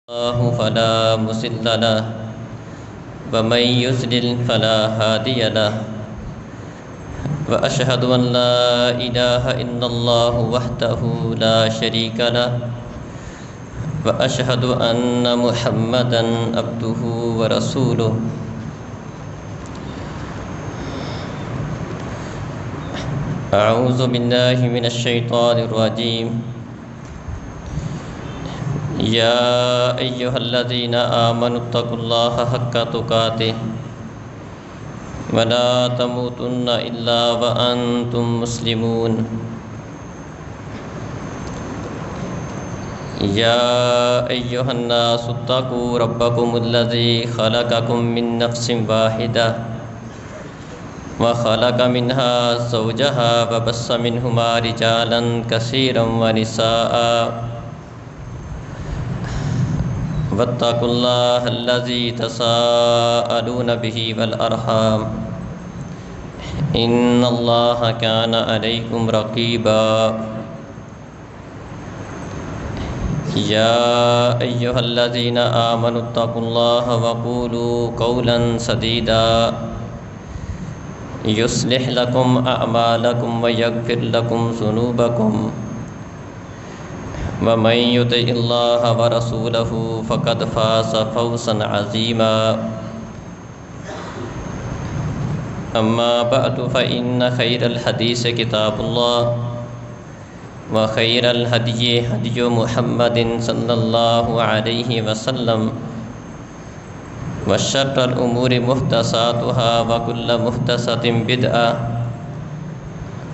الله فلا مضل له ومن يضلل فلا هادي له وأشهد أن لا إله إلا الله وحده لا شريك له وأشهد أن محمدا عبده ورسوله أعوذ بالله من الشيطان الرجيم يا أيها الذين آمنوا اتقوا الله حق تقاته ولا تموتن إلا وأنتم مسلمون يا أيها الناس اتقوا ربكم الذي خلقكم من نفس واحدة وخلق منها زوجها وبث منهما رجالا كثيرا ونساء واتقوا الله الذي تساءلون به والأرحام إن الله كان عليكم رقيبا يا أيها الذين آمنوا اتقوا الله وقولوا قولا سديدا يصلح لكم أعمالكم ويغفر لكم ذنوبكم ومن يطع الله ورسوله فقد فاز فوزا عظيما أما بعد فإن خير الحديث كتاب الله وخير الهدي هدي محمد صلى الله عليه وسلم وشر الأمور محدثاتها وكل محدثة بدعة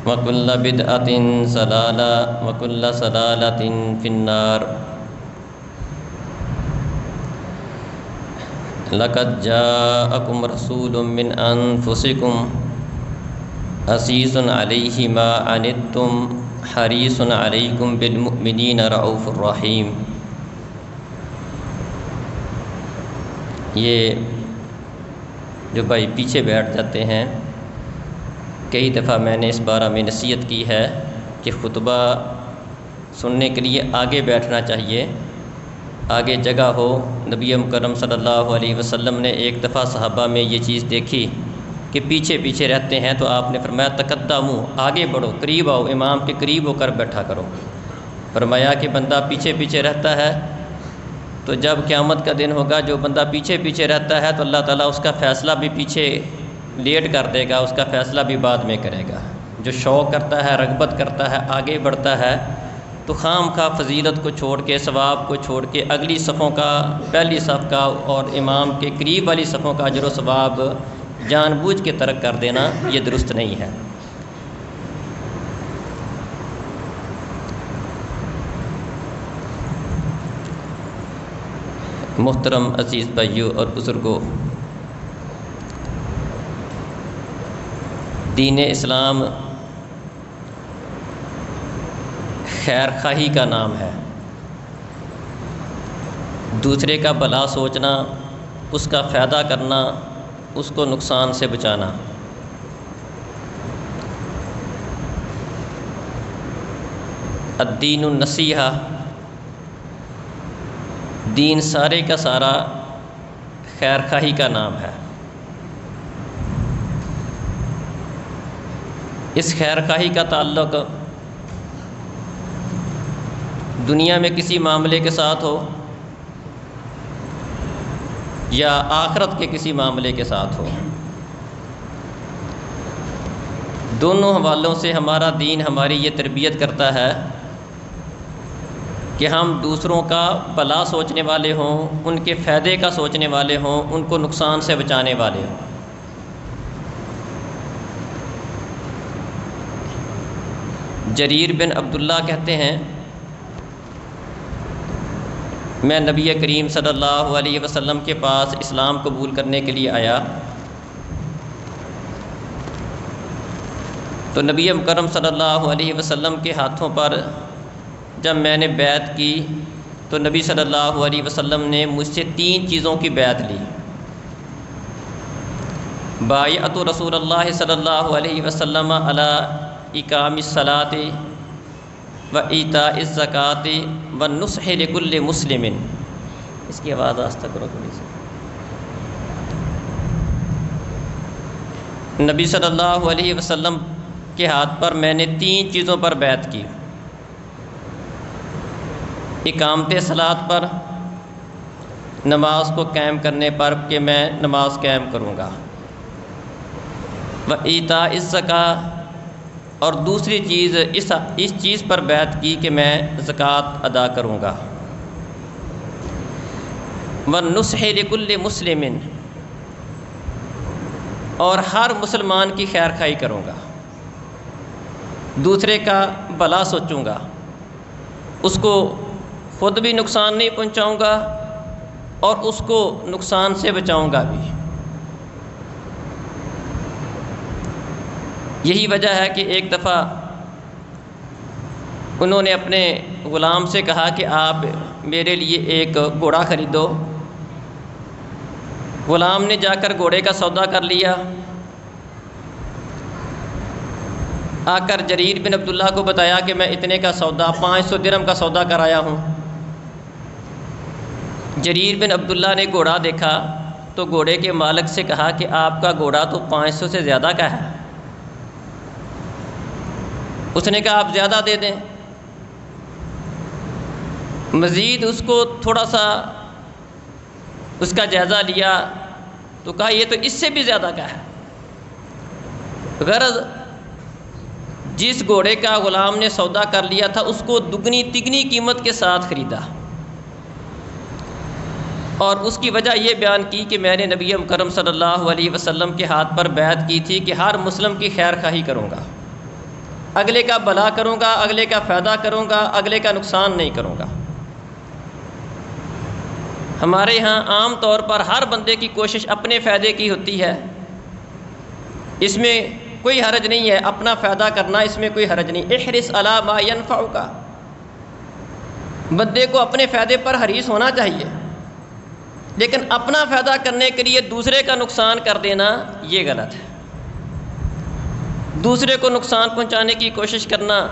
وكل بدعة ضلالة وكل ضلالة في النار لقد جاءكم رسول من أنفسكم عزيز عليه ما عنتم حريص عليكم بالمؤمنين رؤوف رحيم۔ یہ جو بھائی پیچھے بیٹھ جاتے ہیں، کئی دفعہ میں نے اس بارے میں نصیحت کی ہے کہ خطبہ سننے کے لیے آگے بیٹھنا چاہیے، آگے جگہ ہو۔ نبی مکرم صلی اللہ علیہ وسلم نے ایک دفعہ صحابہ میں یہ چیز دیکھی کہ پیچھے پیچھے رہتے ہیں، تو آپ نے فرمایا تقدموا، آگے بڑھو، قریب آؤ، امام کے قریب ہو کر بیٹھا کرو۔ فرمایا کہ بندہ پیچھے پیچھے رہتا ہے تو جب قیامت کا دن ہوگا، جو بندہ پیچھے پیچھے رہتا ہے تو اللہ تعالیٰ اس کا فیصلہ بھی پیچھے لیٹ کر دے گا، اس کا فیصلہ بھی بعد میں کرے گا۔ جو شوق کرتا ہے، رغبت کرتا ہے، آگے بڑھتا ہے، تو خام خواہ فضیلت کو چھوڑ کے، ثواب کو چھوڑ کے اگلی صفوں کا، پہلی صف کا اور امام کے قریب والی صفوں کا اجر و ثواب جان بوجھ کے ترک کر دینا، یہ درست نہیں ہے۔ محترم عزیز بھائیوں اور بزرگوں، دین اسلام خیر خواہی کا نام ہے، دوسرے کا بھلا سوچنا، اس کا فائدہ کرنا، اس کو نقصان سے بچانا۔ الدین النصیحہ، دین سارے کا سارا خیر خواہی کا نام ہے۔ اس خیر خواہی کا تعلق دنیا میں کسی معاملے کے ساتھ ہو یا آخرت کے کسی معاملے کے ساتھ ہو، دونوں حوالوں سے ہمارا دین ہماری یہ تربیت کرتا ہے کہ ہم دوسروں کا بھلا سوچنے والے ہوں، ان کے فائدے کا سوچنے والے ہوں، ان کو نقصان سے بچانے والے ہوں۔ جریر بن عبداللہ کہتے ہیں، میں نبی کریم صلی اللہ علیہ وسلم کے پاس اسلام قبول کرنے کے لیے آیا، تو نبی مکرم صلی اللہ علیہ وسلم کے ہاتھوں پر جب میں نے بیعت کی تو نبی صلی اللہ علیہ وسلم نے مجھ سے 3 چیزوں کی بیعت لی۔ بایعت رسول اللہ صلی اللہ علیہ وسلم علی اقام الصلاۃ و ایتاء الزکوٰۃ و نصح لکل مسلم، اس کی آواز آہستہ کرو تھوڑی سی۔ نبی صلی اللہ علیہ وسلم کے ہاتھ پر میں نے 3 چیزوں پر بیعت کی: اقامت صلاۃ پر، نماز کو قائم کرنے پر کہ میں نماز قائم کروں گا، و ایتاء الزکاۃ، اور دوسری چیز اس چیز پر بیعت کی کہ میں زکوٰۃ ادا کروں گا، والنصح لکل مسلم، اور ہر مسلمان کی خیر خواہی کروں گا، دوسرے کا بھلا سوچوں گا، اس کو خود بھی نقصان نہیں پہنچاؤں گا اور اس کو نقصان سے بچاؤں گا بھی۔ یہی وجہ ہے کہ ایک دفعہ انہوں نے اپنے غلام سے کہا کہ آپ میرے لیے ایک گھوڑا خریدو۔ غلام نے جا کر گھوڑے کا سودا کر لیا، آ کر جریر بن عبداللہ کو بتایا کہ میں اتنے کا سودا 500 درہم کا سودا کرایا ہوں۔ جریر بن عبداللہ نے گھوڑا دیکھا تو گھوڑے کے مالک سے کہا کہ آپ کا گھوڑا تو 500 سے زیادہ کا ہے۔ اس نے کہا آپ زیادہ دے دیں۔ مزید اس کو تھوڑا سا اس کا جائزہ لیا تو کہا یہ تو اس سے بھی زیادہ کا ہے۔ غرض جس گھوڑے کا غلام نے سودا کر لیا تھا اس کو دگنی تگنی قیمت کے ساتھ خریدا، اور اس کی وجہ یہ بیان کی کہ میں نے نبی مکرم صلی اللہ علیہ وسلم کے ہاتھ پر بیعت کی تھی کہ ہر مسلم کی خیر خواہی کروں گا، اگلے کا بھلا کروں گا، اگلے کا فائدہ کروں گا، اگلے کا نقصان نہیں کروں گا۔ ہمارے ہاں عام طور پر ہر بندے کی کوشش اپنے فائدے کی ہوتی ہے، اس میں کوئی حرج نہیں ہے، اپنا فائدہ کرنا اس میں کوئی حرج نہیں۔ احرص علی ما ینفعک، بندے کو اپنے فائدے پر حریص ہونا چاہیے، لیکن اپنا فائدہ کرنے کے لیے دوسرے کا نقصان کر دینا یہ غلط ہے۔ دوسرے کو نقصان پہنچانے کی کوشش کرنا،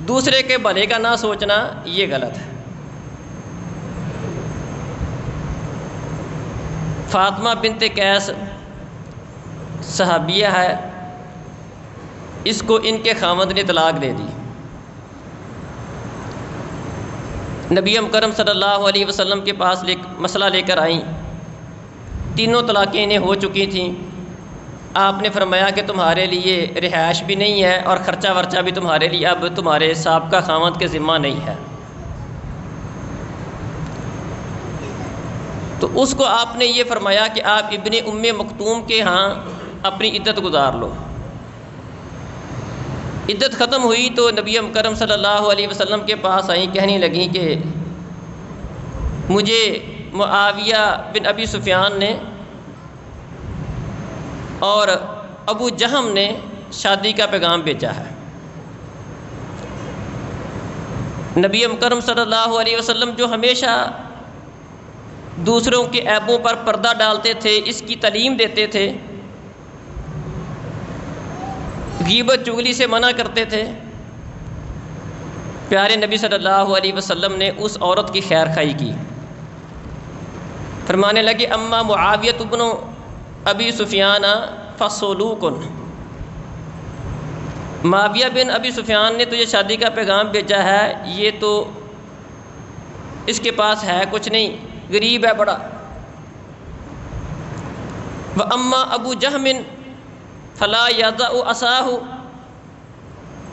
دوسرے کے بھلے کا نہ سوچنا یہ غلط ہے۔ فاطمہ بنت قیس صحابیہ ہے، اس کو ان کے خاوند نے طلاق دے دی۔ نبی مکرم صلی اللہ علیہ وسلم کے پاس مسئلہ لے کر آئیں، تینوں طلاقیں انہیں ہو چکی تھیں۔ آپ نے فرمایا کہ تمہارے لیے رہائش بھی نہیں ہے اور خرچہ ورچہ بھی تمہارے لیے اب تمہارے سابقہ خاوند کے ذمہ نہیں ہے۔ تو اس کو آپ نے یہ فرمایا کہ آپ ابن ام مکتوم کے ہاں اپنی عدت گزار لو۔ عدت ختم ہوئی تو نبی مکرم صلی اللہ علیہ وسلم کے پاس آئیں، کہنے لگیں کہ مجھے معاویہ بن ابی سفیان نے اور ابو جہم نے شادی کا پیغام بھیجا ہے۔ نبی مکرم صلی اللہ علیہ وسلم جو ہمیشہ دوسروں کے عیبوں پر پردہ ڈالتے تھے، اس کی تعلیم دیتے تھے، غیبت چغلی سے منع کرتے تھے، پیارے نبی صلی اللہ علیہ وسلم نے اس عورت کی خیر خواہی کی۔ فرمانے لگے اما معاویۃ بن ابی سفیان فصلوق، معاویہ بن ابی سفیان نے تجھے شادی کا پیغام بھیجا ہے، یہ تو اس کے پاس ہے کچھ نہیں، غریب ہے بڑا۔ واما ابو جہم فلا یضع عصاہ،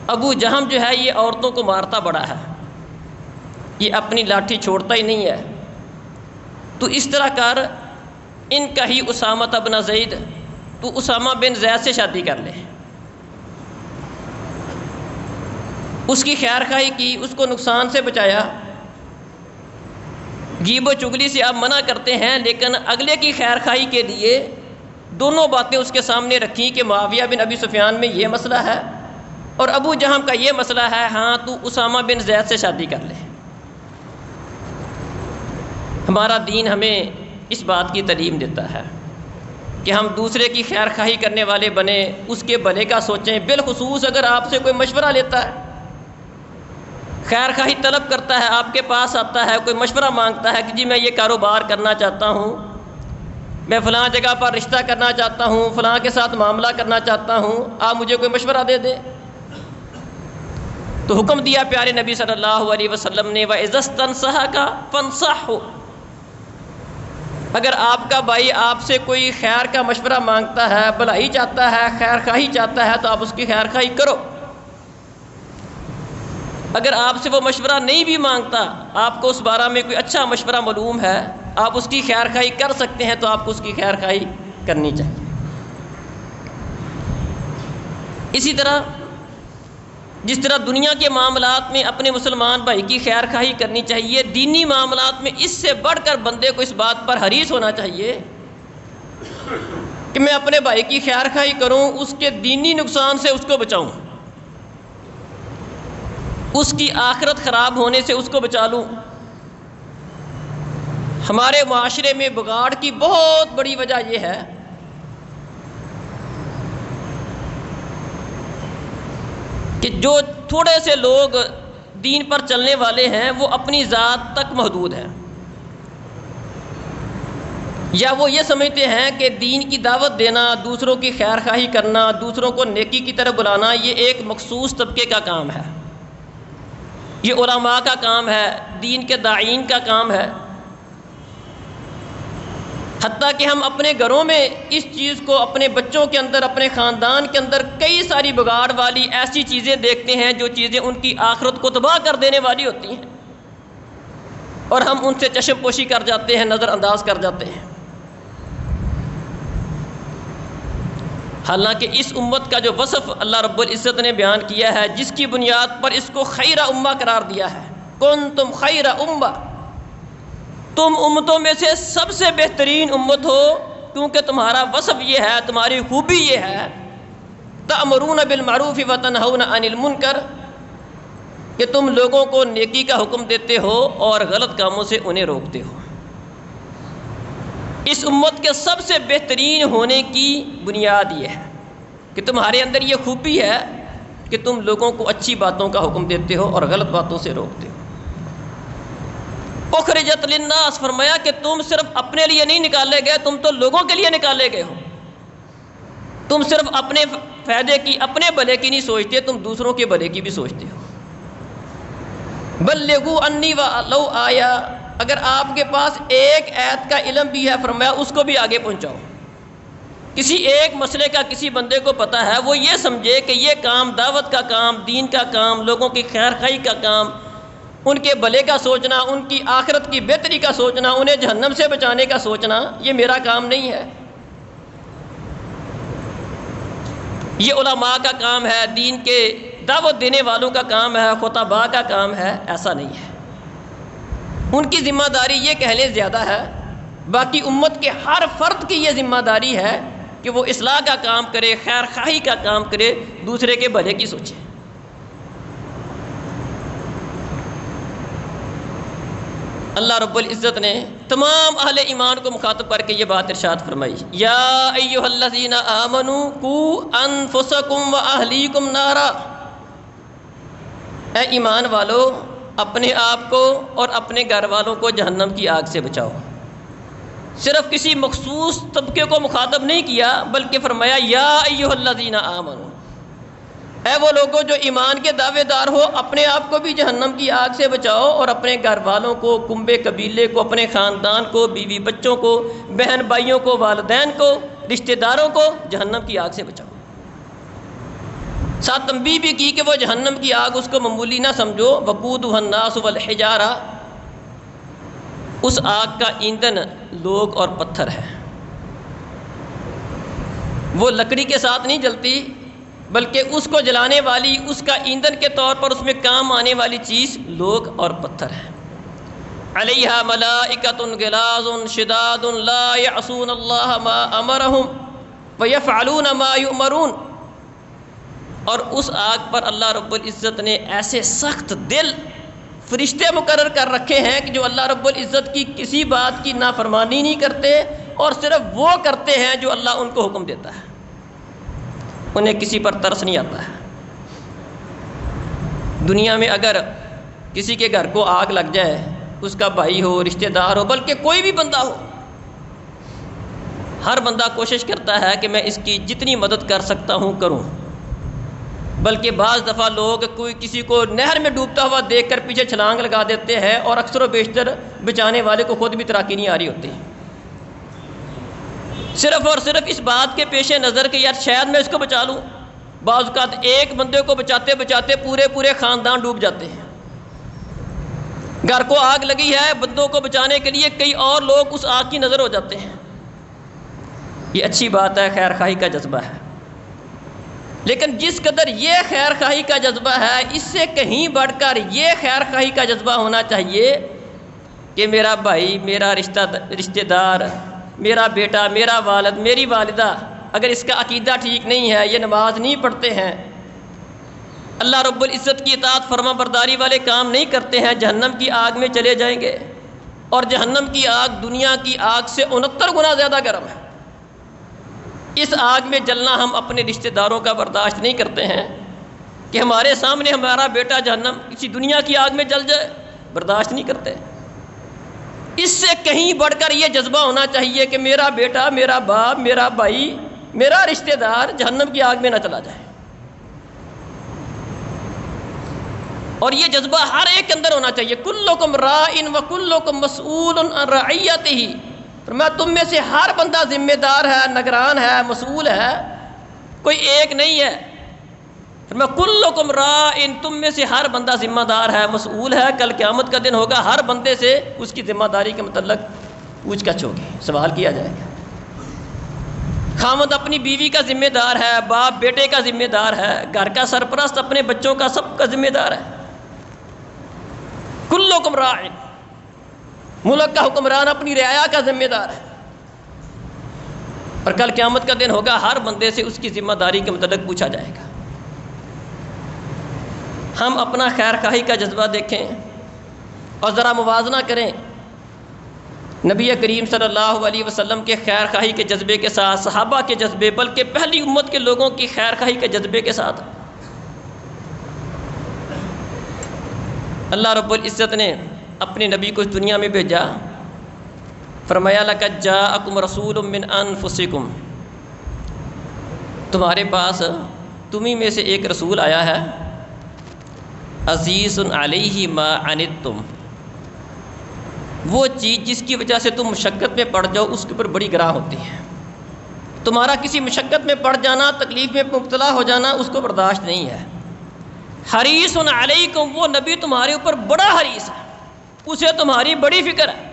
ابو جہم جو ہے یہ عورتوں کو مارتا بڑا ہے، یہ اپنی لاٹھی چھوڑتا ہی نہیں ہے، تو اس طرح کر ان کا ہی اسامہ بن زید، تو اسامہ بن زید سے شادی کر لے۔ اس کی خیر خواہی کی، اس کو نقصان سے بچایا۔ غیب و چغلی سے آپ منع کرتے ہیں، لیکن اگلے کی خیر خواہی کے لیے دونوں باتیں اس کے سامنے رکھیں کہ معاویہ بن ابی سفیان میں یہ مسئلہ ہے اور ابو جہم کا یہ مسئلہ ہے، ہاں تو اسامہ بن زید سے شادی کر لے۔ ہمارا دین ہمیں اس بات کی تعلیم دیتا ہے کہ ہم دوسرے کی خیر خواہی کرنے والے بنیں، اس کے بھلے کا سوچیں، بالخصوص اگر آپ سے کوئی مشورہ لیتا ہے، خیر خواہی طلب کرتا ہے، آپ کے پاس آتا ہے، کوئی مشورہ مانگتا ہے کہ جی میں یہ کاروبار کرنا چاہتا ہوں، میں فلاں جگہ پر رشتہ کرنا چاہتا ہوں، فلاں کے ساتھ معاملہ کرنا چاہتا ہوں، آپ مجھے کوئی مشورہ دے دیں، تو حکم دیا پیارے نبی صلی اللہ علیہ وسلم نے وَإِذَا اسْتَنصَحَكَ فَانصَحْهُ، اگر آپ کا بھائی آپ سے کوئی خیر کا مشورہ مانگتا ہے، بھلائی چاہتا ہے، خیر خواہی چاہتا ہے، تو آپ اس کی خیر خواہی کرو۔ اگر آپ سے وہ مشورہ نہیں بھی مانگتا، آپ کو اس بارے میں کوئی اچھا مشورہ معلوم ہے، آپ اس کی خیر خواہی کر سکتے ہیں، تو آپ کو اس کی خیر خواہی کرنی چاہیے۔ اسی طرح جس طرح دنیا کے معاملات میں اپنے مسلمان بھائی کی خیر خواہی کرنی چاہیے، دینی معاملات میں اس سے بڑھ کر بندے کو اس بات پر حریص ہونا چاہیے کہ میں اپنے بھائی کی خیر خواہی کروں، اس کے دینی نقصان سے اس کو بچاؤں، اس کی آخرت خراب ہونے سے اس کو بچا لوں۔ ہمارے معاشرے میں بگاڑ کی بہت بڑی وجہ یہ ہے کہ جو تھوڑے سے لوگ دین پر چلنے والے ہیں وہ اپنی ذات تک محدود ہیں، یا وہ یہ سمجھتے ہیں کہ دین کی دعوت دینا، دوسروں کی خیر خواہی کرنا، دوسروں کو نیکی کی طرف بلانا، یہ ایک مخصوص طبقے کا کام ہے، یہ علماء کا کام ہے، دین کے داعین کا کام ہے۔ حتیٰ کہ ہم اپنے گھروں میں اس چیز کو اپنے بچوں کے اندر، اپنے خاندان کے اندر کئی ساری بگاڑ والی ایسی چیزیں دیکھتے ہیں جو چیزیں ان کی آخرت کو تباہ کر دینے والی ہوتی ہیں، اور ہم ان سے چشم پوشی کر جاتے ہیں، نظر انداز کر جاتے ہیں۔ حالانکہ اس امت کا جو وصف اللہ رب العزت نے بیان کیا ہے، جس کی بنیاد پر اس کو خیر امہ قرار دیا ہے، کنتم خیر امہ، تم امتوں میں سے سب سے بہترین امت ہو، کیونکہ تمہارا وصف یہ ہے، تمہاری خوبی یہ ہے، تأمرون بالمعروف وتنہون عن المنکر، کہ تم لوگوں کو نیکی کا حکم دیتے ہو اور غلط کاموں سے انہیں روکتے ہو۔ اس امت کے سب سے بہترین ہونے کی بنیاد یہ ہے کہ تمہارے اندر یہ خوبی ہے کہ تم لوگوں کو اچھی باتوں کا حکم دیتے ہو اور غلط باتوں سے روکتے ہو۔ اخرجت للناس، فرمایا کہ تم صرف اپنے لیے نہیں نکالے گئے، تم تو لوگوں کے لیے نکالے گئے ہو۔ تم صرف اپنے فائدے کی، اپنے بھلے کی نہیں سوچتے، تم دوسروں کے بھلے کی بھی سوچتے ہو۔ بلغوا انی ولو آیا، اگر آپ کے پاس ایک آیت کا علم بھی ہے، فرمایا اس کو بھی آگے پہنچاؤ۔ کسی ایک مسئلے کا کسی بندے کو پتہ ہے، وہ یہ سمجھے کہ یہ کام، دعوت کا کام، دین کا کام، لوگوں کی خیر خواہی کا کام، ان کے بھلے کا سوچنا، ان کی آخرت کی بہتری کا سوچنا، انہیں جہنم سے بچانے کا سوچنا، یہ میرا کام نہیں ہے، یہ علماء کا کام ہے، دین کے دعوت دینے والوں کا کام ہے، خطباء کا کام ہے، ایسا نہیں ہے۔ ان کی ذمہ داری یہ کہہ لیں زیادہ ہے، باقی امت کے ہر فرد کی یہ ذمہ داری ہے کہ وہ اصلاح کا کام کرے، خیر خواہی کا کام کرے، دوسرے کے بھلے کی سوچے۔ اللہ رب العزت نے تمام اہل ایمان کو مخاطب کر کے یہ بات ارشاد فرمائی، یا ایھا الذین آمنوا قوا انفسکم واہلیکم نارا، اے ایمان والو اپنے آپ کو اور اپنے گھر والوں کو جہنم کی آگ سے بچاؤ۔ صرف کسی مخصوص طبقے کو مخاطب نہیں کیا، بلکہ فرمایا یا ایھا الذین آمنوا، اے وہ لوگوں جو ایمان کے دعوے دار ہو، اپنے آپ کو بھی جہنم کی آگ سے بچاؤ اور اپنے گھر والوں کو، کنبے قبیلے کو، اپنے خاندان کو، بیوی بچوں کو، بہن بھائیوں کو، والدین کو، رشتہ داروں کو جہنم کی آگ سے بچاؤ۔ ساتھ تنبیہ بھی کی کہ وہ جہنم کی آگ اس کو معمولی نہ سمجھو، وقودھا الناس والحجارہ، اس آگ کا ایندھن لوگ اور پتھر ہے، وہ لکڑی کے ساتھ نہیں جلتی، بلکہ اس کو جلانے والی، اس کا ایندھن کے طور پر اس میں کام آنے والی چیز لوگ اور پتھر ہے۔ علیہا ملائکۃ غلاظ شداد لا یعصون اللہ ما امرہم ویفعلون ما یؤمرون، اور اس آگ پر اللہ رب العزت نے ایسے سخت دل فرشتے مقرر کر رکھے ہیں کہ جو اللہ رب العزت کی کسی بات کی نافرمانی نہیں کرتے، اور صرف وہ کرتے ہیں جو اللہ ان کو حکم دیتا ہے، انہیں کسی پر ترس نہیں آتا ہے۔ دنیا میں اگر کسی کے گھر کو آگ لگ جائے، اس کا بھائی ہو، رشتہ دار ہو، بلکہ کوئی بھی بندہ ہو، ہر بندہ کوشش کرتا ہے کہ میں اس کی جتنی مدد کر سکتا ہوں کروں، بلکہ بعض دفعہ لوگ کوئی کسی کو نہر میں ڈوبتا ہوا دیکھ کر پیچھے چھلانگ لگا دیتے ہیں، اور اکثر و بیشتر بچانے والے کو خود بھی تیراکی نہیں آ رہی ہوتی، صرف اور صرف اس بات کے پیش نظر کہ یار شاید میں اس کو بچا لوں۔ بعض اوقات ایک بندے کو بچاتے بچاتے پورے خاندان ڈوب جاتے ہیں۔ گھر کو آگ لگی ہے، بندوں کو بچانے کے لیے کئی اور لوگ اس آگ کی نظر ہو جاتے ہیں۔ یہ اچھی بات ہے، خیر خواہی کا جذبہ ہے، لیکن جس قدر یہ خیر خواہی کا جذبہ ہے، اس سے کہیں بڑھ کر یہ خیر خواہی کا جذبہ ہونا چاہیے کہ میرا بھائی، میرا رشتہ دار، میرا بیٹا، میرا والد، میری والدہ اگر اس کا عقیدہ ٹھیک نہیں ہے، یہ نماز نہیں پڑھتے ہیں، اللہ رب العزت کی اطاعت فرما برداری والے کام نہیں کرتے ہیں، جہنم کی آگ میں چلے جائیں گے، اور جہنم کی آگ دنیا کی آگ سے 69 گنا زیادہ گرم ہے۔ اس آگ میں جلنا ہم اپنے رشتہ داروں کا برداشت نہیں کرتے ہیں کہ ہمارے سامنے ہمارا بیٹا جہنم کسی دنیا کی آگ میں جل جائے، برداشت نہیں کرتے۔ اس سے کہیں بڑھ کر یہ جذبہ ہونا چاہیے کہ میرا بیٹا، میرا باپ، میرا بھائی، میرا رشتہ دار جہنم کی آگ میں نہ چلا جائے، اور یہ جذبہ ہر ایک کے اندر ہونا چاہیے۔ کلکم راء وکلکم مسئول عن رعیتہ، میں تم میں سے ہر بندہ ذمہ دار ہے، نگران ہے، مسئول ہے، کوئی ایک نہیں ہے۔ میں کلکم راء، تم میں سے ہر بندہ ذمہ دار ہے، مسئول ہے، کل قیامت کا دن ہوگا، ہر بندے سے اس کی ذمہ داری کے متعلق پوچھ گچھ ہوگی، سوال کیا جائے گا۔ خاوند اپنی بیوی کا ذمہ دار ہے، باپ بیٹے کا ذمہ دار ہے، گھر کا سرپرست اپنے بچوں کا، سب کا ذمہ دار ہے۔ کلکم راع، ملک کا حکمران اپنی رعایا کا ذمہ دار ہے، اور کل قیامت کا دن ہوگا، ہر بندے سے اس کی ذمہ داری کے متعلق پوچھا جائے گا۔ ہم اپنا خیر خواہی کا جذبہ دیکھیں اور ذرا موازنہ کریں نبی کریم صلی اللہ علیہ وسلم کے خیر خواہی کے جذبے کے ساتھ، صحابہ کے جذبے، بلکہ پہلی امت کے لوگوں کی خیر خواہی کے جذبے کے ساتھ۔ اللہ رب العزت نے اپنے نبی کو اس دنیا میں بھیجا، فرمایا لقد جاءکم رسول من انفسکم، تمہارے پاس تمہیں میں سے ایک رسول آیا ہے، عزیز علیہ ما عنتم، وہ چیز جس کی وجہ سے تم مشقت میں پڑ جاؤ اس کے اوپر بڑی گراں ہوتی ہے۔ تمہارا کسی مشقت میں پڑ جانا، تکلیف میں مبتلا ہو جانا، اس کو برداشت نہیں ہے۔ حریص علیکم، وہ نبی تمہارے اوپر بڑا حریص ہے، اسے تمہاری بڑی فکر ہے۔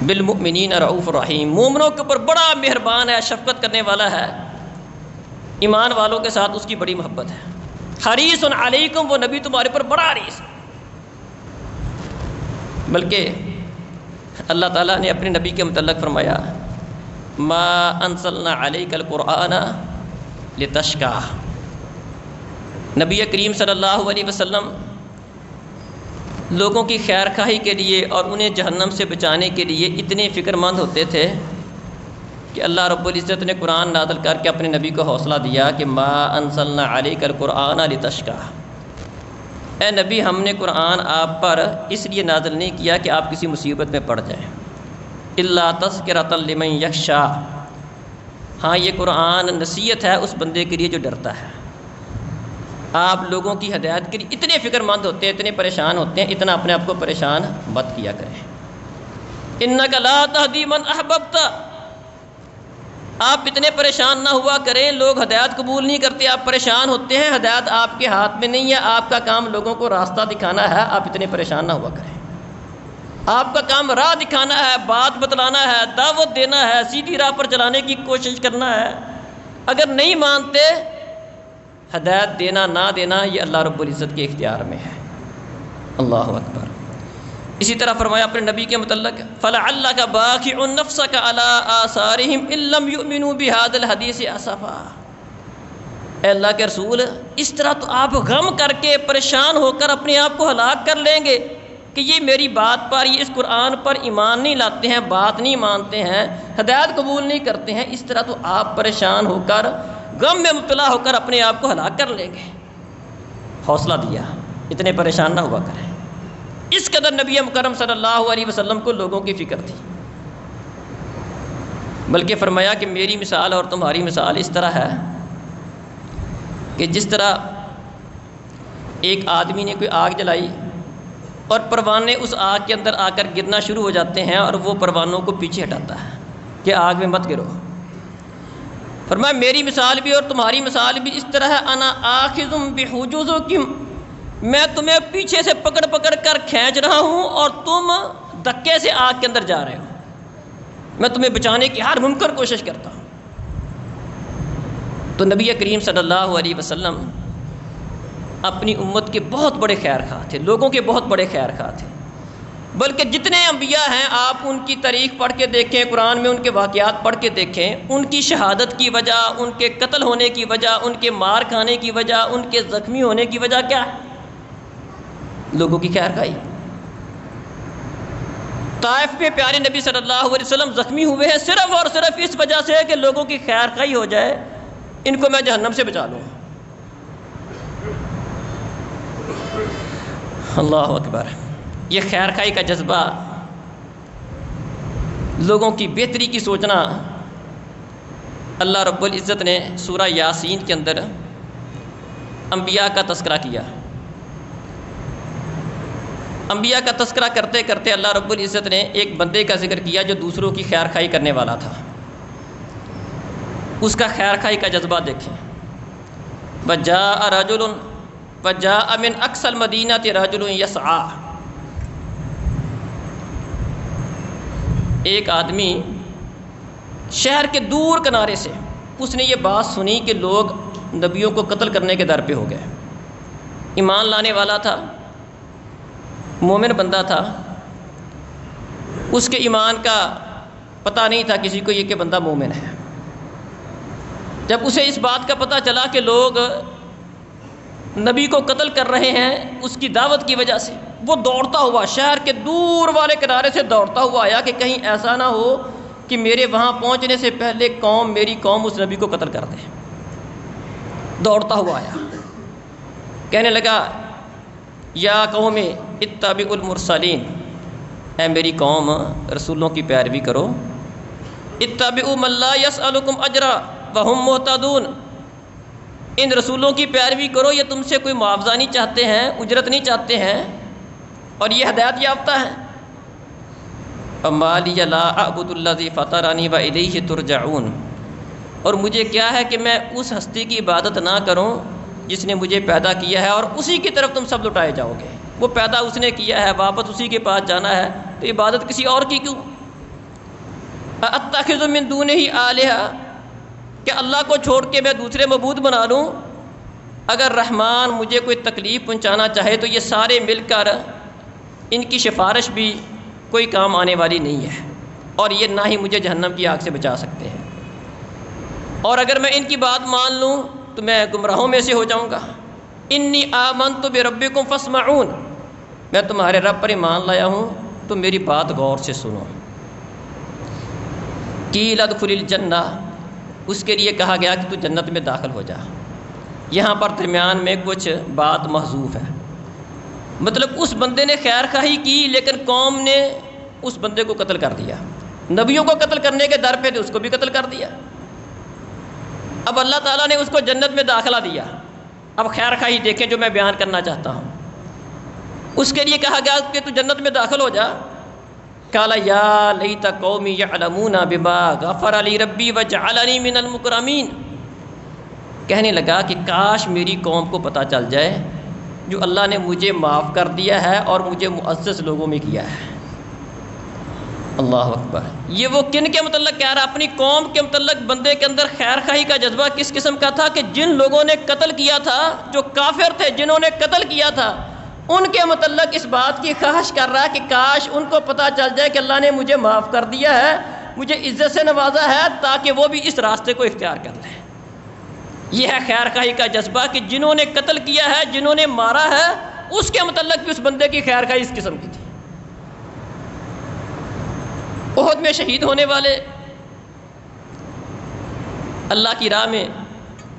بالمؤمنین رؤوف رحیم، مومنوں کے اوپر بڑا مہربان ہے، شفقت کرنے والا ہے، ایمان والوں کے ساتھ اس کی بڑی محبت ہے۔ حریص علیکم، وہ نبی تمہارے اوپر بڑا حریص ہے۔ بلکہ اللہ تعالیٰ نے اپنے نبی کے متعلق فرمایا ما انزلنا علیک القرآن لتشقی، نبی کریم صلی اللہ علیہ وسلم لوگوں کی خیر خواہی کے لیے اور انہیں جہنم سے بچانے کے لیے اتنے فکر مند ہوتے تھے کہ اللہ رب العزت نے قرآن نازل کر کے اپنے نبی کو حوصلہ دیا کہ ما انزلنا علیک القرآن لتشقی، اے نبی ہم نے قرآن آپ پر اس لیے نازل نہیں کیا کہ آپ کسی مصیبت میں پڑ جائیں، الا تذکرۃ لمن یخشی، ہاں یہ قرآن نصیحت ہے اس بندے کے لیے جو ڈرتا ہے۔ آپ لوگوں کی ہدایت کے لیے اتنے فکر مند ہوتے ہیں، اتنے پریشان ہوتے ہیں، اتنا اپنے آپ کو پریشان مت کیا کریں۔ انک لا تہدی من احببت، آپ اتنے پریشان نہ ہوا کریں، لوگ ہدایت قبول نہیں کرتے، آپ پریشان ہوتے ہیں، ہدایت آپ کے ہاتھ میں نہیں ہے، آپ کا کام لوگوں کو راستہ دکھانا ہے، آپ اتنے پریشان نہ ہوا کریں۔ آپ کا کام راہ دکھانا ہے، بات بتلانا ہے، دعوت دینا ہے، سیدھی راہ پر چلانے کی کوشش کرنا ہے۔ اگر نہیں مانتے، ہدایت دینا نہ دینا یہ اللہ رب العزت کے اختیار میں ہے۔ اللہ اکبر۔ اسی طرح فرمایا اپنے نبی کے متعلق فَلَعَلَّكَ بَاخِعٌ نَفْسَكَ عَلَىٰ آثَارِهِمْ إِن لَّمْ يُؤْمِنُوا بِهَٰذَا الْحَدِيثِ أَسَفًا، اے اللہ کے رسول اس طرح تو آپ غم کر کے پریشان ہو کر اپنے آپ کو ہلاک کر لیں گے کہ یہ میری بات پر، یہ اس قرآن پر ایمان نہیں لاتے ہیں، بات نہیں مانتے ہیں، ہدایت قبول نہیں کرتے ہیں، اس طرح تو آپ پریشان ہو کر غم میں مبتلا ہو کر اپنے آپ کو ہلاک کر لیں گے۔ حوصلہ دیا، اتنے پریشان نہ ہوا کریں۔ اس قدر نبی مکرم صلی اللہ علیہ وسلم کو لوگوں کی فکر تھی، بلکہ فرمایا کہ میری مثال اور تمہاری مثال اس طرح ہے کہ جس طرح ایک آدمی نے کوئی آگ جلائی اور پروانے اس آگ کے اندر آ کر گرنا شروع ہو جاتے ہیں اور وہ پروانوں کو پیچھے ہٹاتا ہے کہ آگ میں مت گرو۔ فرمایا میری مثال بھی اور تمہاری مثال بھی اس طرح ہے، انا آخذ بحجوزکم، میں تمہیں پیچھے سے پکڑ پکڑ کر کھینچ رہا ہوں اور تم دھکے سے آگ کے اندر جا رہے ہو، میں تمہیں بچانے کی ہر ممکن کوشش کرتا ہوں۔ تو نبی کریم صلی اللہ علیہ وسلم اپنی امت کے بہت بڑے خیر خواہ تھے، لوگوں کے بہت بڑے خیر خواہ تھے، بلکہ جتنے انبیاء ہیں آپ ان کی تاریخ پڑھ کے دیکھیں، قرآن میں ان کے واقعات پڑھ کے دیکھیں، ان کی شہادت کی وجہ، ان کے قتل ہونے کی وجہ، ان کے مار کھانے کی وجہ، ان کے زخمی ہونے کی وجہ کیا ہے؟ لوگوں کی خیر خواہی۔ طائف میں پیارے نبی صلی اللہ علیہ وسلم زخمی ہوئے ہیں صرف اور صرف اس وجہ سے کہ لوگوں کی خیر خواہی ہو جائے، ان کو میں جہنم سے بچا لوں۔ اللہ اکبر۔ یہ خیر خواہی کا جذبہ، لوگوں کی بہتری کی سوچنا، اللہ رب العزت نے سورہ یاسین کے اندر انبیاء کا تذکرہ کیا۔ انبیاء کا تذکرہ کرتے کرتے اللہ رب العزت نے ایک بندے کا ذکر کیا جو دوسروں کی خیر خواہی کرنے والا تھا۔ اس کا خیر خواہی کا جذبہ دیکھیں۔ وجاء رجل وجاء من اقصى المدینہ رجل یسعی، ایک آدمی شہر کے دور کنارے سے، اس نے یہ بات سنی کہ لوگ نبیوں کو قتل کرنے کے در پہ ہو گئے۔ ایمان لانے والا تھا، مومن بندہ تھا، اس کے ایمان کا پتہ نہیں تھا کسی کو یہ کہ بندہ مومن ہے۔ جب اسے اس بات کا پتہ چلا کہ لوگ نبی کو قتل کر رہے ہیں اس کی دعوت کی وجہ سے، وہ دوڑتا ہوا شہر کے دور والے کنارے سے دوڑتا ہوا آیا کہ کہیں ایسا نہ ہو کہ میرے وہاں پہنچنے سے پہلے میری قوم اس نبی کو قتل کر دے۔ دوڑتا ہوا آیا، کہنے لگا یا قوم اتبعوا المرسلین، اے میری قوم رسولوں کی پیروی کرو، اتبعوا من لا یسألکم اجرا وہم مہتدون، ان رسولوں کی پیروی کرو، یہ تم سے کوئی معاوضہ نہیں چاہتے ہیں، اجرت نہیں چاہتے ہیں، اور یہ ہدایت یافتہ ہیں۔ فما لی لا اعبد الذی فطرنی والیہ ترجعون، اور مجھے کیا ہے کہ میں اس ہستی کی عبادت نہ کروں جس نے مجھے پیدا کیا ہے اور اسی کی طرف تم سب لٹائے جاؤ گے۔ وہ پیدا اس نے کیا ہے، واپس اسی کے پاس جانا ہے، تو عبادت کسی اور کی کیوں؟ اتخذ من دونہ آلہہ، کہ اللہ کو چھوڑ کے میں دوسرے معبود بنا لوں؟ اگر رحمان مجھے کوئی تکلیف پہنچانا چاہے تو یہ سارے مل کر ان کی سفارش بھی کوئی کام آنے والی نہیں ہے، اور یہ نہ ہی مجھے جہنم کی آگ سے بچا سکتے ہیں، اور اگر میں ان کی بات مان لوں تو میں گمراہوں میں سے ہو جاؤں گا۔ انی آمنت بربکم فاسمعون، میں تمہارے رب پر ایمان لایا ہوں تو میری بات غور سے سنو۔ قیل ادخل الجنہ، اس کے لیے کہا گیا کہ تو جنت میں داخل ہو جا۔ یہاں پر درمیان میں کچھ بات محذوف ہے، مطلب اس بندے نے خیر خواہی کی لیکن قوم نے اس بندے کو قتل کر دیا، نبیوں کو قتل کرنے کے در پہ تھے، اس کو بھی قتل کر دیا۔ اب اللہ تعالیٰ نے اس کو جنت میں داخلہ دیا۔ اب خیر خواہی دیکھیں جو میں بیان کرنا چاہتا ہوں۔ اس کے لیے کہا گیا کہ تو جنت میں داخل ہو جا۔ قال یا لیت قومی یعلمون بما غفر لی ربی وجعلنی من المکرمین، کہنے لگا کہ کاش میری قوم کو پتہ چل جائے جو اللہ نے مجھے معاف کر دیا ہے اور مجھے معزز لوگوں میں کیا ہے۔ اللہ اکبر۔ یہ وہ کن کے متعلق کہہ رہا؟ اپنی قوم کے متعلق بندے کے اندر خیر خواہی کا جذبہ کس قسم کا تھا کہ جن لوگوں نے قتل کیا تھا، جو کافر تھے جنہوں نے قتل کیا تھا، ان کے متعلق اس بات کی خواہش کر رہا ہے کہ کاش ان کو پتہ چل جائے کہ اللہ نے مجھے معاف کر دیا ہے، مجھے عزت سے نوازا ہے، تاکہ وہ بھی اس راستے کو اختیار کر لیں۔ یہ ہے خیر خواہی کا جذبہ کہ جنہوں نے قتل کیا ہے، جنہوں نے مارا ہے، اس کے متعلق بھی اس بندے کی خیر خواہی اس قسم کی تھی۔ احد میں شہید ہونے والے، اللہ کی راہ میں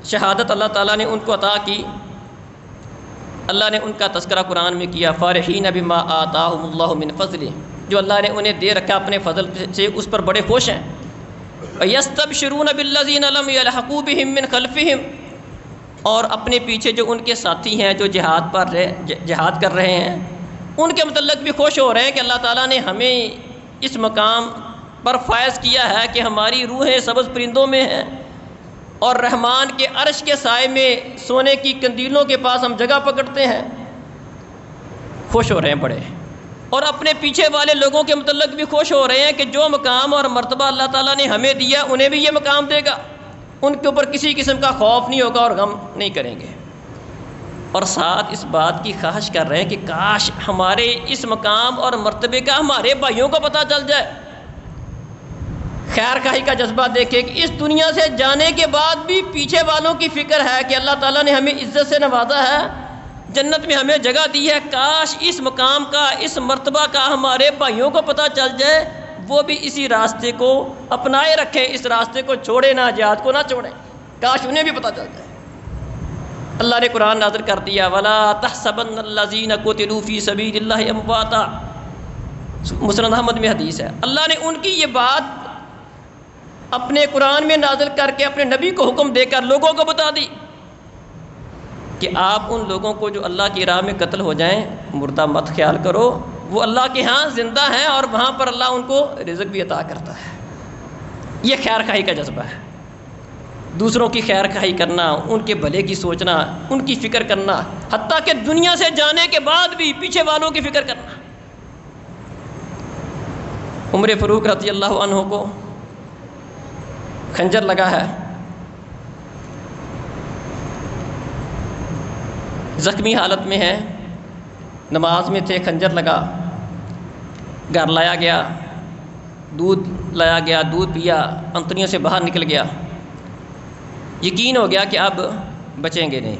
شہادت اللہ تعالیٰ نے ان کو عطا کی، اللہ نے ان کا تذکرہ قرآن میں کیا، فارحین بما آتاہم اللہ من فضلہ، جو اللہ نے انہیں دے رکھا اپنے فضل سے اس پر بڑے خوش ہیں۔ وَيَسْتَبْشِرُونَ بِالَّذِينَ لَمْ يَلْحَقُوا بِهِم مِّن خَلْفِهِمْ، اور اپنے پیچھے جو ان کے ساتھی ہیں جو جہاد کر رہے ہیں ان کے متعلق بھی خوش ہو رہے ہیں کہ اللہ تعالیٰ نے ہمیں اس مقام پر فائز کیا ہے کہ ہماری روحیں سبز پرندوں میں ہیں اور رحمان کے عرش کے سائے میں سونے کی قندیلوں کے پاس ہم جگہ پکڑتے ہیں۔ خوش ہو رہے ہیں بڑے، اور اپنے پیچھے والے لوگوں کے متعلق بھی خوش ہو رہے ہیں کہ جو مقام اور مرتبہ اللہ تعالیٰ نے ہمیں دیا انہیں بھی یہ مقام دے گا، ان کے اوپر کسی قسم کا خوف نہیں ہوگا اور غم نہیں کریں گے۔ اور ساتھ اس بات کی خواہش کر رہے ہیں کہ کاش ہمارے اس مقام اور مرتبے کا ہمارے بھائیوں کو پتہ چل جائے۔ خیر خواہی کا جذبہ دیکھیں کہ اس دنیا سے جانے کے بعد بھی پیچھے والوں کی فکر ہے کہ اللہ تعالیٰ نے ہمیں عزت سے نوازا ہے، جنت میں ہمیں جگہ دی ہے، کاش اس مقام کا اس مرتبہ کا ہمارے بھائیوں کو پتہ چل جائے، وہ بھی اسی راستے کو اپنائے رکھیں، اس راستے کو چھوڑے نہ، جہاد کو نہ چھوڑیں، کاش انہیں بھی پتہ چل جائے۔ اللہ نے قرآن نازل کر دیا، وَلَا تَحْسَبَنَّ الَّذِينَ قُتِلُوا فِي سَبِيلِ اللَّهِ أَمْوَاتًا، مسند احمد میں حدیث ہے۔ اللہ نے ان کی یہ بات اپنے قرآن میں نازل کر کے اپنے نبی کو حکم دے کر لوگوں کو بتا دی کہ آپ ان لوگوں کو جو اللہ کی راہ میں قتل ہو جائیں مردہ مت خیال کرو، وہ اللہ کے ہاں زندہ ہیں اور وہاں پر اللہ ان کو رزق بھی عطا کرتا ہے۔ یہ خیر خواہی کا جذبہ ہے، دوسروں کی خیر خواہی کرنا، ان کے بھلے کی سوچنا، ان کی فکر کرنا، حتیٰ کہ دنیا سے جانے کے بعد بھی پیچھے والوں کی فکر کرنا۔ عمر فاروق رضی اللہ عنہ کو خنجر لگا ہے، زخمی حالت میں ہے، نماز میں تھے، خنجر لگا، گھر لایا گیا، دودھ لایا گیا، دودھ پیا، انتڑیوں سے باہر نکل گیا، یقین ہو گیا کہ اب بچیں گے نہیں۔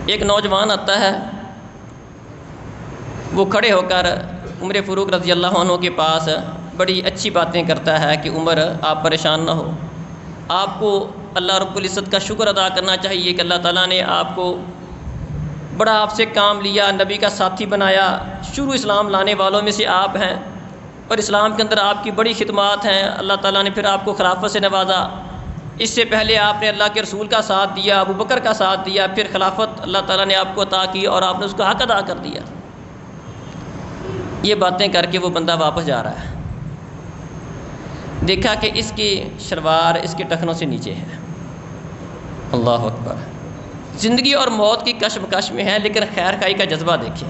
ایک نوجوان آتا ہے، وہ کھڑے ہو کر عمر فاروق رضی اللہ عنہ کے پاس بڑی اچھی باتیں کرتا ہے کہ عمر آپ پریشان نہ ہو، آپ کو اللہ رب العزت کا شکر ادا کرنا چاہیے کہ اللہ تعالیٰ نے آپ کو بڑا آپ سے کام لیا، نبی کا ساتھی بنایا، شروع اسلام لانے والوں میں سے آپ ہیں اور اسلام کے اندر آپ کی بڑی خدمات ہیں، اللہ تعالیٰ نے پھر آپ کو خلافت سے نوازا، اس سے پہلے آپ نے اللہ کے رسول کا ساتھ دیا، ابو بکر کا ساتھ دیا، پھر خلافت اللہ تعالیٰ نے آپ کو عطا کی اور آپ نے اس کا حق ادا کر دیا۔ یہ باتیں کر کے وہ بندہ واپس جا رہا ہے، دیکھا کہ اس کی شلوار اس کے ٹخنوں سے نیچے ہے۔ اللہ اکبر، زندگی اور موت کی کشمکش میں ہے، لیکن خیر خواہی کا جذبہ دیکھیں۔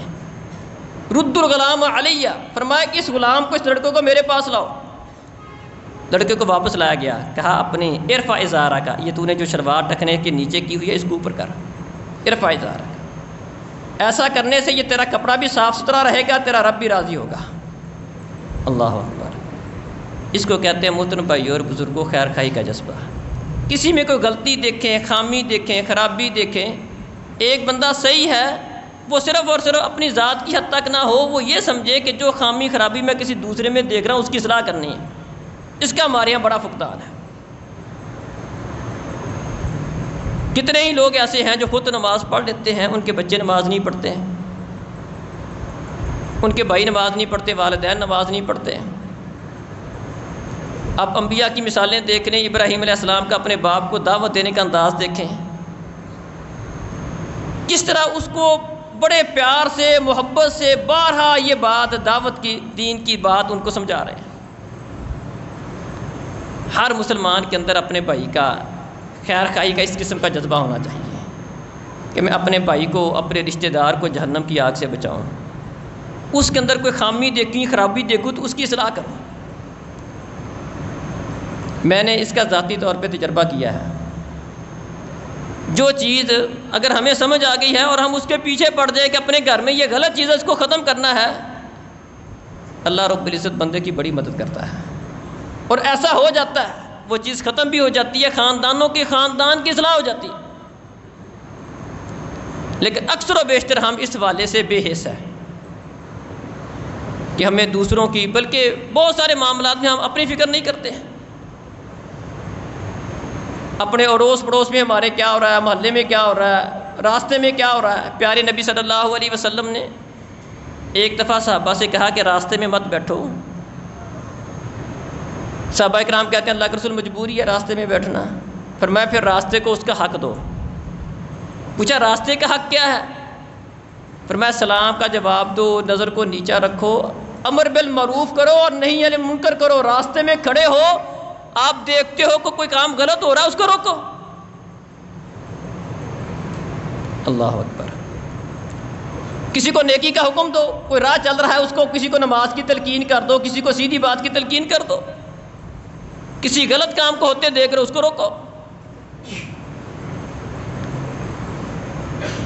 رد الغلام علیہ، فرمایا کہ اس غلام کو، اس لڑکے کو میرے پاس لاؤ۔ لڑکے کو واپس لایا گیا، کہا اپنے ارفع ازارہ کا، یہ تو نے جو شلوار ٹخنے کے نیچے کی ہوئی ہے اس کو اوپر کر، ارفع ازارہ کا، ایسا کرنے سے یہ تیرا کپڑا بھی صاف ستھرا رہے گا، تیرا رب بھی راضی ہوگا۔ اللہ اکبر، اس کو کہتے ہیں محترم بھائیو اور بزرگوں خیر خواہی کا جذبہ۔ کسی میں کوئی غلطی دیکھیں، خامی دیکھیں، خرابی دیکھیں، ایک بندہ صحیح ہے، وہ صرف اور صرف اپنی ذات کی حد تک نہ ہو، وہ یہ سمجھے کہ جو خامی خرابی میں کسی دوسرے میں دیکھ رہا ہوں اس کی اصلاح کرنی ہے، اس کا ہمارے یہاں بڑا فقدان ہے۔ کتنے ہی لوگ ایسے ہیں جو خود نماز پڑھ لیتے ہیں، ان کے بچے نماز نہیں پڑھتے ہیں، ان کے بھائی نماز نہیں پڑھتے، والدین نماز نہیں پڑھتے ہیں۔ آپ انبیاء کی مثالیں دیکھ لیں، ابراہیم علیہ السلام کا اپنے باپ کو دعوت دینے کا انداز دیکھیں، کس طرح اس کو بڑے پیار سے، محبت سے بارہا یہ بات، دعوت کی، دین کی بات ان کو سمجھا رہے ہیں۔ ہر مسلمان کے اندر اپنے بھائی کا خیر خواہی کا اس قسم کا جذبہ ہونا چاہیے کہ میں اپنے بھائی کو، اپنے رشتہ دار کو جہنم کی آگ سے بچاؤں، اس کے اندر کوئی خامی دیکھیں، خرابی دیکھوں تو اس کی اصلاح کروں۔ میں نے اس کا ذاتی طور پہ تجربہ کیا ہے، جو چیز اگر ہمیں سمجھ آ گئی ہے اور ہم اس کے پیچھے پڑ جائیں کہ اپنے گھر میں یہ غلط چیز ہے اس کو ختم کرنا ہے، اللہ رب العزت بندے کی بڑی مدد کرتا ہے اور ایسا ہو جاتا ہے، وہ چیز ختم بھی ہو جاتی ہے، خاندان کی اصلاح ہو جاتی ہے۔ لیکن اکثر و بیشتر ہم اس والے سے بے حس ہیں کہ ہمیں دوسروں کی، بلکہ بہت سارے معاملات میں ہم اپنی فکر نہیں کرتے ہیں۔ اپنے اڑوس پڑوس میں ہمارے کیا ہو رہا ہے، محلے میں کیا ہو رہا ہے، راستے میں کیا ہو رہا ہے۔ پیارے نبی صلی اللہ علیہ وسلم نے ایک دفعہ صحابہ سے کہا کہ راستے میں مت بیٹھو۔ صحابہ کرام کہتے ہیں اللہ کے رسول مجبوری ہے راستے میں بیٹھنا۔ فرمایا پھر راستے کو اس کا حق دو۔ پوچھا راستے کا حق کیا ہے؟ فرمایا سلام کا جواب دو، نظر کو نیچا رکھو، امر بالمعروف کرو اور نہیں عن المنکر کرو۔ راستے میں کھڑے ہو، آپ دیکھتے ہو کہ کوئی کام غلط ہو رہا ہے، اس کو روکو۔ اللہ اکبر۔ کسی کو نیکی کا حکم دو، کوئی راہ چل رہا ہے اس کو، کسی کو نماز کی تلقین کر دو، کسی کو سیدھی بات کی تلقین کر دو، کسی غلط کام کو ہوتے دیکھ رہے اس کو روکو۔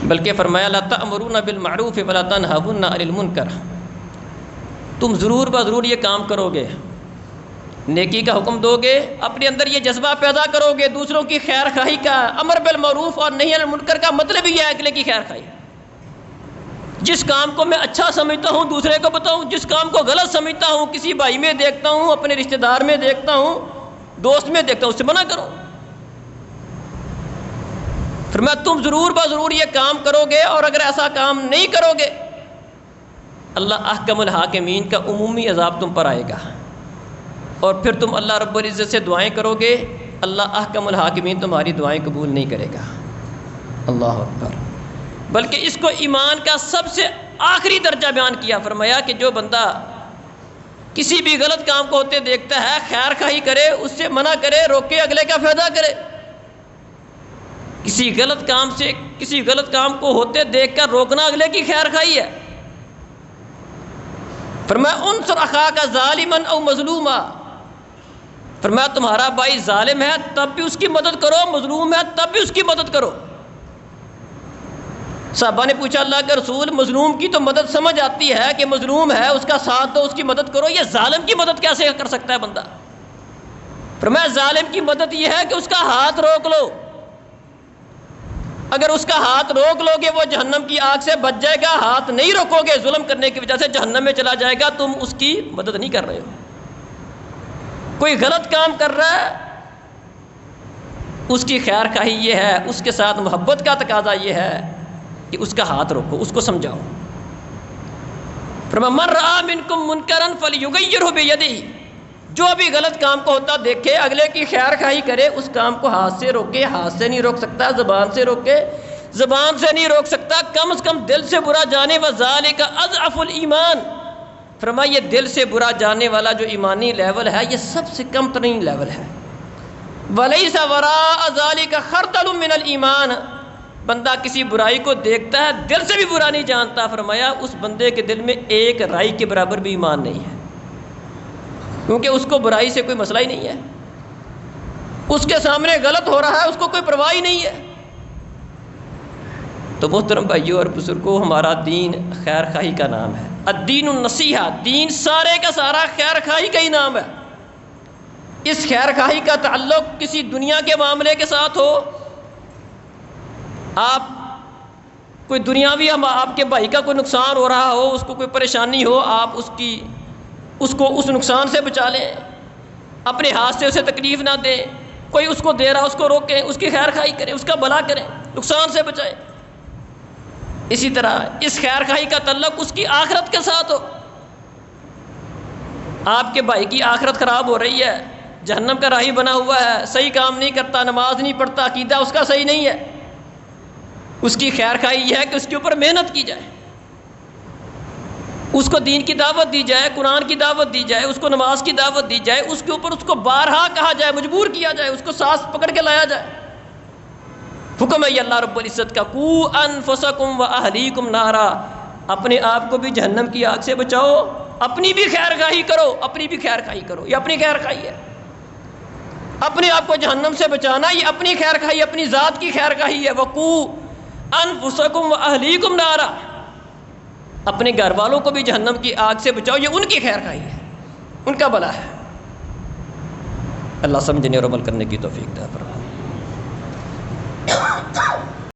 بلکہ فرمایا لا تأمرون بالمعروف ولا تنہون عن المنکر، تم ضرور بضرور یہ کام کرو گے، نیکی کا حکم دو گے، اپنے اندر یہ جذبہ پیدا کرو گے دوسروں کی خیر خواہی کا۔ امر بالمعروف اور نہی عن المنکر کا مطلب یہ ہے اگلے کی خیر خواہی۔ جس کام کو میں اچھا سمجھتا ہوں دوسرے کو بتاؤں، جس کام کو غلط سمجھتا ہوں کسی بھائی میں دیکھتا ہوں، اپنے رشتہ دار میں دیکھتا ہوں، دوست میں دیکھتا ہوں، اس سے منع کروں۔ فرمایا تم ضرور بضرور یہ کام کرو گے، اور اگر ایسا کام نہیں کرو گے اللہ احکم الحاکمین کا عمومی عذاب تم پر آئے گا، اور پھر تم اللہ رب العزت سے دعائیں کرو گے، اللہ احکم الحاکمین تمہاری دعائیں قبول نہیں کرے گا۔ اللہ اکبر۔ بلکہ اس کو ایمان کا سب سے آخری درجہ بیان کیا، فرمایا کہ جو بندہ کسی بھی غلط کام کو ہوتے دیکھتا ہے خیر خواہی کرے، اس سے منع کرے، روکے، اگلے کا فائدہ کرے۔ کسی غلط کام سے، کسی غلط کام کو ہوتے دیکھ کر روکنا اگلے کی خیر خواہی ہے۔ فرمایا انصر اخاک ظالما او مظلوما، فرمایا تمہارا بھائی ظالم ہے تب بھی اس کی مدد کرو، مظلوم ہے تب بھی اس کی مدد کرو۔ صحابہ نے پوچھا اللہ کے رسول مظلوم کی تو مدد سمجھ آتی ہے کہ مظلوم ہے اس کا ساتھ دو، اس کی مدد کرو، یہ ظالم کی مدد کیسے کر سکتا ہے بندہ؟ فرمایا ظالم کی مدد یہ ہے کہ اس کا ہاتھ روک لو، اگر اس کا ہاتھ روک لو گے وہ جہنم کی آگ سے بچ جائے گا، ہاتھ نہیں روکو گے ظلم کرنے کی وجہ سے جہنم میں چلا جائے گا، تم اس کی مدد نہیں کر رہے ہو۔ کوئی غلط کام کر رہا ہے اس کی خیر خواہی یہ ہے، اس کے ساتھ محبت کا تقاضا یہ ہے کہ اس کا ہاتھ روکو، اس کو سمجھاؤ۔ فرمایا من رأى منکم منکرا فلیغیرہ بیدہ، جو بھی غلط کام کو ہوتا دیکھے اگلے کی خیر خواہی کرے، اس کام کو ہاتھ سے روکے، ہاتھ سے نہیں روک سکتا زبان سے روکے، زبان سے نہیں روک سکتا کم از کم دل سے برا جانے، وذالک اضعف الایمان، فرمایا یہ دل سے برا جانے والا جو ایمانی لیول ہے یہ سب سے کم ترین لیول ہے۔ ولیس وراء ذلک خردل من الایمان، بندہ کسی برائی کو دیکھتا ہے دل سے بھی برا نہیں جانتا، فرمایا اس بندے کے دل میں ایک رائی کے برابر بھی ایمان نہیں ہے، کیونکہ اس کو برائی سے کوئی مسئلہ ہی نہیں ہے، اس کے سامنے غلط ہو رہا ہے اس کو کوئی پرواہ ہی نہیں ہے۔ تو محترم بھائیو اور بزرگوں، ہمارا دین خیر خواہی کا نام ہے، الدین النصیحہ، دین سارے کا سارا خیر خواہی کا ہی نام ہے۔ اس خیر خواہی کا تعلق کسی دنیا کے معاملے کے ساتھ ہو، آپ کوئی دنیاوی آپ کے بھائی کا کوئی نقصان ہو رہا ہو، اس کو کوئی پریشانی ہو، آپ اس کو اس نقصان سے بچا لیں، اپنے ہاتھ سے اسے تکلیف نہ دیں، کوئی اس کو دے رہا اس کو روکیں، اس کی خیر خواہی کریں، اس کا بھلا کریں، نقصان سے بچائیں۔ اسی طرح اس خیر خواہی کا تعلق اس کی آخرت کے ساتھ ہو، آپ کے بھائی کی آخرت خراب ہو رہی ہے، جہنم کا راہی بنا ہوا ہے، صحیح کام نہیں کرتا، نماز نہیں پڑھتا، عقیدہ اس کا صحیح نہیں ہے، اس کی خیر خواہی یہ ہے کہ اس کے اوپر محنت کی جائے، اس کو دین کی دعوت دی جائے، قرآن کی دعوت دی جائے، اس کو نماز کی دعوت دی جائے، اس کے اوپر اس کو بارہا کہا جائے، مجبور کیا جائے، اس کو سانس پکڑ کے لایا جائے۔ حکم ہے یہ اللہ رب العزت کا، قوا انفسکم واہلیکم نارا، اپنے آپ کو بھی جہنم کی آگ سے بچاؤ، اپنی بھی خیر خواہی کرو، اپنی بھی خیر خواہی کرو، یہ اپنی خیر خواہی ہے، اپنے آپ کو جہنم سے بچانا یہ اپنی خیر خواہی، اپنی ذات کی خیر خواہی ہے۔ وقوا انفسکم واہلیکم نارا، اپنے گھر والوں کو بھی جہنم کی آگ سے بچاؤ، یہ ان کی خیر خواہی ہے، ان کا بھلا ہے۔ اللہ سمجھنے اور عمل کرنے کی توفیق دے فرمائے۔